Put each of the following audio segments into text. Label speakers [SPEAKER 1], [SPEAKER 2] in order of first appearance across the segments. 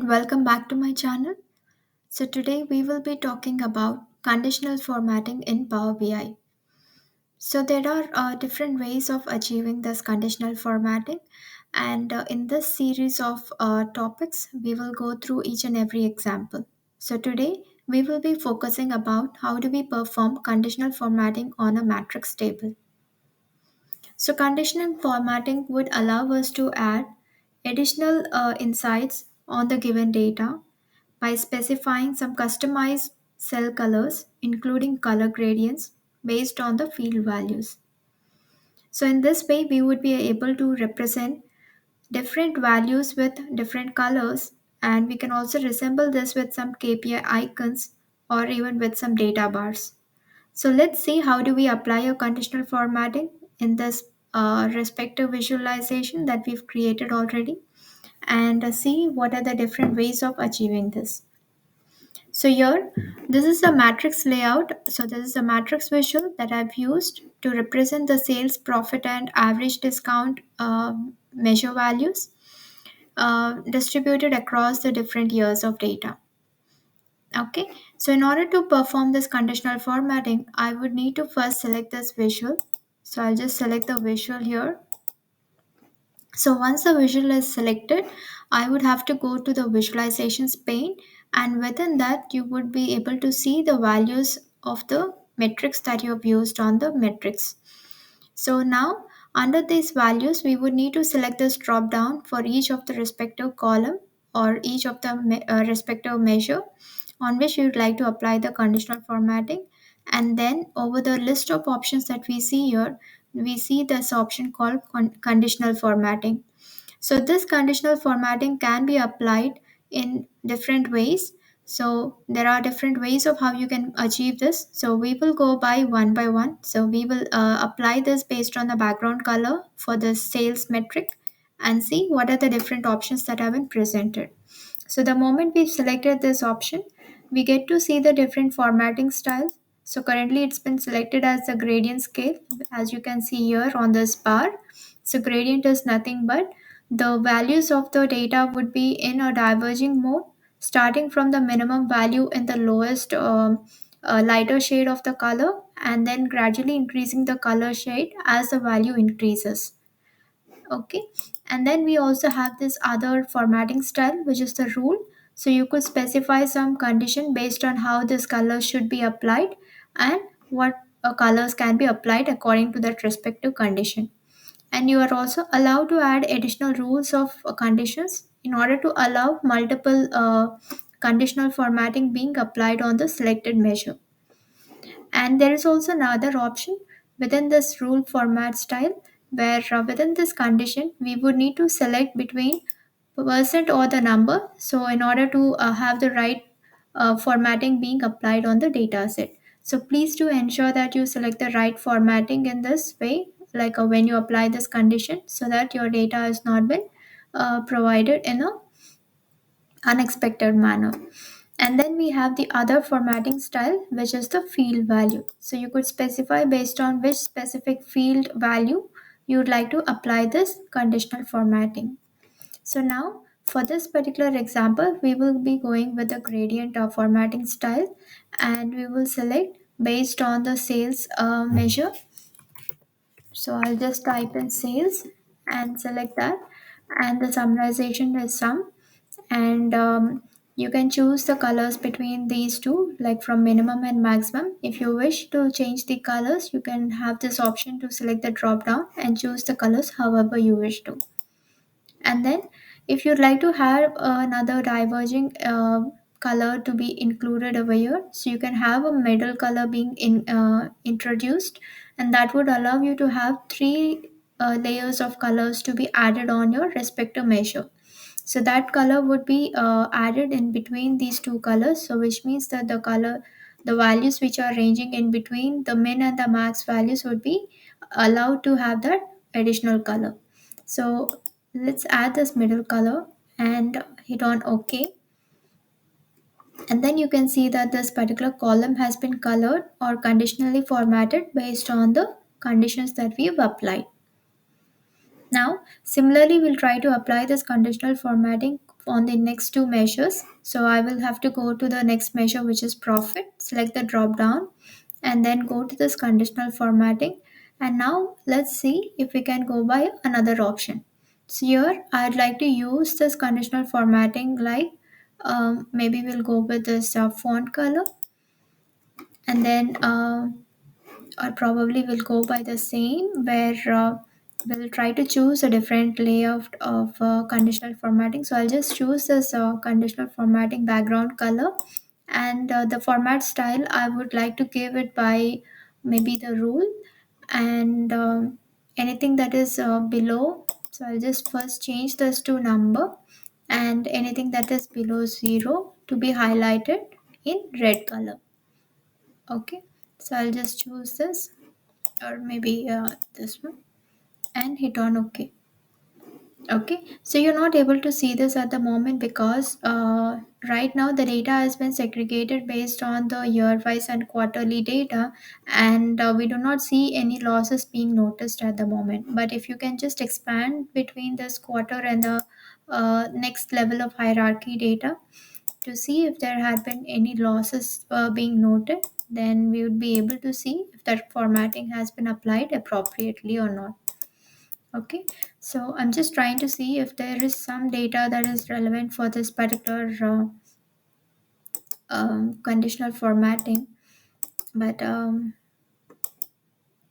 [SPEAKER 1] welcome back to my channel. So today we will be talking about conditional formatting in Power BI. So there are different ways of achieving this conditional formatting, and in this series of topics we will go through each and every example. So today we will be focusing about how do we perform conditional formatting on a matrix table. So conditional formatting would allow us to add additional insights on the given data by specifying some customized cell colors, including color gradients based on the field values. So, in this way, we would be able to represent different values with different colors, and we can also resemble this with some KPI icons or even with some data bars. So, let's see how do we apply a conditional formatting in this respective visualization that we've created already, and see what are the different ways of achieving this. So here, this is a matrix layout. So this is a matrix visual that I've used to represent the sales profit and average discount measure values distributed across the different years of data. Okay, so in order to perform this conditional formatting, I would need to first select this visual. So I'll just select the visual here. So once the visual is selected, I would have to go to the visualizations pane, and within that you would be able to see the values of the metrics that you have used on the metrics. So now under these values we would need to select this drop down for each of the respective column or each of the respective measure on which we would like to apply the conditional formatting, and then over the list of options that we see here we see this option called conditional formatting. So this conditional formatting can be applied in different ways. So there are different ways of how you can achieve this. So we will go by one. So we will apply this based on the background color for the sales metric and see what are the different options that have been presented. So the moment we've selected this option, we get to see the different formatting styles. So currently it's been selected as the gradient scale, as you can see here on this bar. So gradient is nothing but the values of the data would be in a diverging mode, starting from the minimum value in the lowest lighter shade of the color, and then gradually increasing the color shade as the value increases. Okay, and then we also have this other formatting style, which is the rule. So you could specify some condition based on how this color should be applied and what colors can be applied according to that respective condition. And you are also allowed to add additional rules of conditions in order to allow multiple conditional formatting being applied on the selected measure. And there is also another option within this rule format style where within this condition we would need to select between percent or the number. So in order to have the right formatting being applied on the data set. So please do ensure that you select the right formatting in this way, like when you apply this condition, so that your data has not been provided in a unexpected manner. And then we have the other formatting style, which is the field value. So you could specify based on which specific field value you would like to apply this conditional formatting. So now for this particular example, we will be going with the gradient of formatting style, and we will select based on the sales measure. So I'll just type in sales and select that, and the summarization is sum, and you can choose the colors between these two, like from minimum and maximum. If you wish to change the colors, you can have this option to select the drop down and choose the colors however you wish to. And then if you'd like to have another diverging color to be included over here, so you can have a middle color being introduced, and that would allow you to have three layers of colors to be added on your respective measure. So that color would be added in between these two colors, so which means that the values which are ranging in between the min and the max values would be allowed to have that additional color. So let's add this middle color and hit on OK. And then you can see that this particular column has been colored or conditionally formatted based on the conditions that we've applied. Now, similarly, we'll try to apply this conditional formatting on the next two measures. So I will have to go to the next measure, which is profit, select the drop down, and then go to this conditional formatting. And now let's see if we can go by another option. So here I'd like to use this conditional formatting, like maybe we'll go with this font color, and then or probably we'll go by the same, where we'll try to choose a different layout of conditional formatting. So I'll just choose this conditional formatting background color, and the format style I would like to give it by maybe the rule, and anything that is below. So I'll just first change this to number, and anything that is below 0 to be highlighted in red color. Okay, so I'll just choose this, or maybe this one, and hit on OK. Okay, so you're not able to see this at the moment because right now the data has been segregated based on the year wise and quarterly data, and we do not see any losses being noticed at the moment. But if you can just expand between this quarter and the next level of hierarchy data to see if there had been any losses being noted, then we would be able to see if that formatting has been applied appropriately or not. Okay, so I'm just trying to see if there is some data that is relevant for this particular conditional formatting, but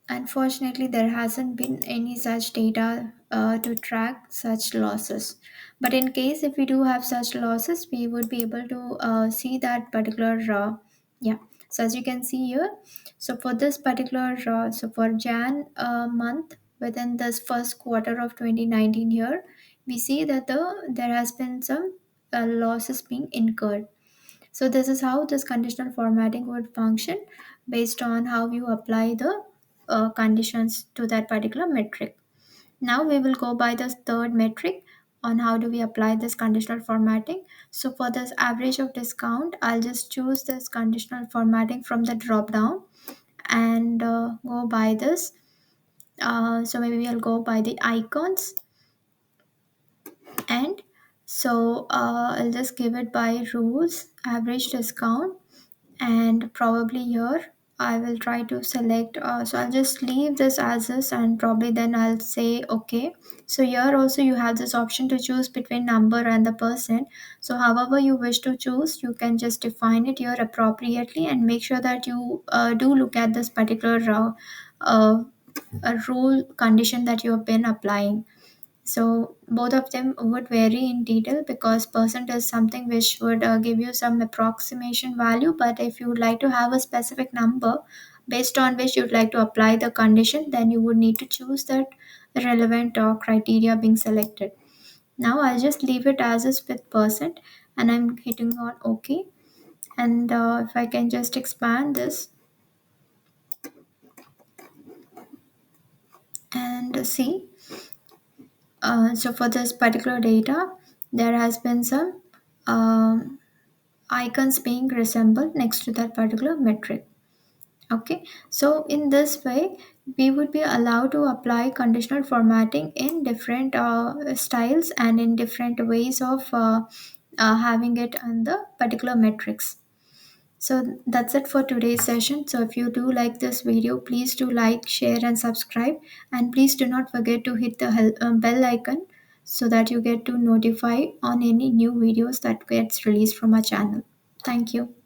[SPEAKER 1] unfortunately, there hasn't been any such data to track such losses. But in case if we do have such losses, we would be able to see that particular, yeah. So as you can see here, so for this particular, so for Jan month within this first quarter of 2019 here, we see that there has been some losses being incurred. So this is how this conditional formatting would function based on how you apply the conditions to that particular metric. Now we will go by the third metric on how do we apply this conditional formatting. So for this average of discount, I'll just choose this conditional formatting from the drop down, and go by this. So maybe I'll go by the icons, and so I'll just give it by rules, average discount, and probably here I will try to select, so I'll just leave this as is, and probably then I'll say okay. So here also you have this option to choose between number and the percent. So however you wish to choose, you can just define it here appropriately, and make sure that you do look at this particular uh, rule condition that you have been applying. So both of them would vary in detail, because percent is something which would give you some approximation value. But if you would like to have a specific number based on which you'd like to apply the condition, then you would need to choose that relevant criteria being selected. Now I'll just leave it as is with percent, and I'm hitting on OK. And if I can just expand this and see, so for this particular data, there has been some icons being resembled next to that particular metric. Okay, so in this way we would be allowed to apply conditional formatting in different styles and in different ways of having it on the particular metrics. So that's it for today's session. So if you do like this video, please do like, share, and subscribe. And please do not forget to hit the bell icon so that you get to notify on any new videos that gets released from our channel. Thank you.